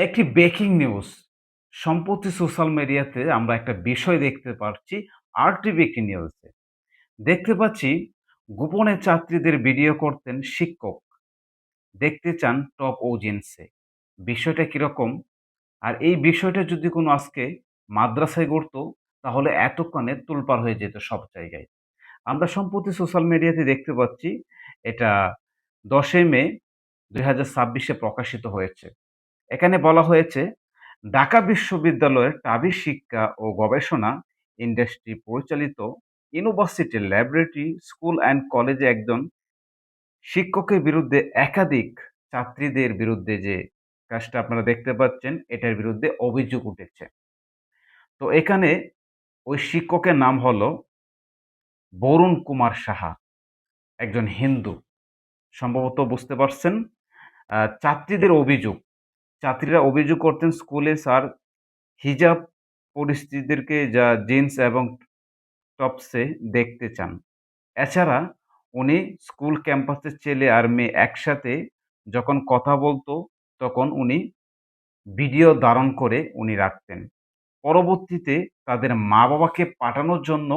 একটি breaking news. সম্প্রতি social মিডিয়াতে আমরা একটা বিষয় দেখতে পাচ্ছি, আরেকটি ব্রেকিং নিউজে। দেখতে পাচ্ছি গোপনে ছাত্রীদের ভিডিও করতেন শিক্ষক। দেখতে চান টপ অডিয়েন্সে। বিষয়টা কিরকম? আর এই বিষয়টা যদি কোনো আজকে মাদ্রাসায় ঘটতো, তাহলে এতক্ষণে তোলপাড় হয়ে যেত সব জায়গায়। আমরা সম্প্রতি সোশ্যাল মিডিয়াতে দেখতে পাচ্ছি, এটা ১০ই মে ২০২৬ প্রকাশিত হয়েছে। এখানে বলা হয়েছে, ঢাকা বিশ্ববিদ্যালয়ের টাবি শিক্ষা ও গবেষণা ইন্ডাস্ট্রি পরিচালিত ইউনিভার্সিটি ল্যাবরেটরি স্কুল অ্যান্ড কলেজে একজন শিক্ষকের বিরুদ্ধে একাধিক ছাত্রীদের বিরুদ্ধে যে কাজটা আপনারা দেখতে পাচ্ছেন, এটার বিরুদ্ধে অভিযোগ উঠেছে। তো এখানে ওই শিক্ষকের নাম হলো বরুণ কুমার সাহা, একজন হিন্দু। সম্ভবত বুঝতে পারছেন। ছাত্রীদের অভিযোগ, ছাত্রীরা অভিযোগ করতেন স্কুলে স্যার হিজাব পরিস্থিতিদেরকে যা জিন্স এবং টপসে দেখতে চান। এছাড়া উনি স্কুল ক্যাম্পাসে ছেলে আর মেয়ে একসাথে যখন কথা বলতো, তখন উনি ভিডিও ধারণ করে উনি রাখতেন। পরবর্তীতে তাদের মা-বাবাকে পাঠানোর জন্য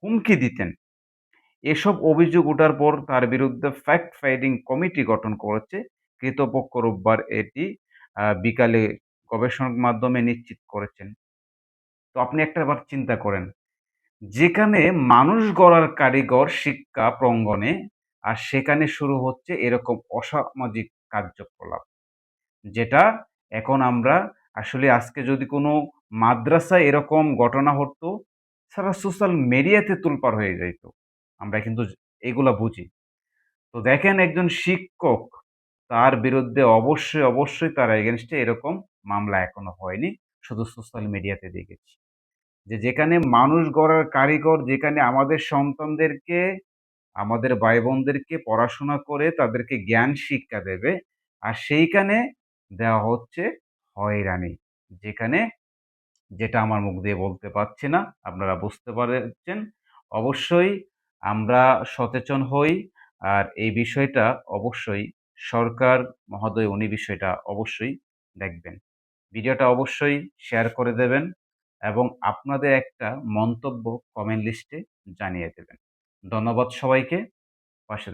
হুমকি দিতেন। এসব অভিযোগ ওঠার পর তার বিরুদ্ধে ফ্যাক্ট ফাইন্ডিং কমিটি গঠন করেছে কর্তৃপক্ষ। রোববার এটি বিকালে গবেষণার মাধ্যমে নিশ্চিত করেছেন। তো আপনি একটাবার চিন্তা করেন, যেখানে মানুষ গড়ার কারিগর শিক্ষা প্রাঙ্গণে, আর সেখানে শুরু হচ্ছে এরকম অসামাজিক কার্যকলাপ, যেটা এখন আমরা আসলে আজকে যদি কোনো মাদ্রাসায় এরকম ঘটনা ঘটতো, সারা সোশ্যাল মিডিয়াতে তোলপাড় হয়ে যাইত। আমরা কিন্তু এগুলা বুঝি। তো দেখেন, একজন শিক্ষক, তার বিরুদ্ধে অবশ্যই তার এগেনস্টে এরকম মামলা এখনো হয়নি, শুধু সোশ্যাল মিডিয়াতে দেখেছি। যেখানে মানুষ গড়ার কারিগর, যেখানে আমাদের সন্তানদেরকে, আমাদের ভাই বোনদেরকে পড়াশোনা করে তাদেরকে জ্ঞান শিক্ষা দেবে, আর সেইখানে দেওয়া হচ্ছে হয়রানি। যেখানে, যেটা আমার মুখ দিয়ে বলতে পারছি না, আপনারা বুঝতে পারছেন। অবশ্যই আমরা সচেতন হই, আর এই বিষয়টা অবশ্যই সরকার মহোদয় উনি বিষয়টা অবশ্যই দেখবেন। ভিডিওটা অবশ্যই শেয়ার করে দেবেন এবং আপনাদের একটা মন্তব্য কমেন্ট লিস্টে জানিয়ে দেবেন। ধন্যবাদ সবাইকে। পাশে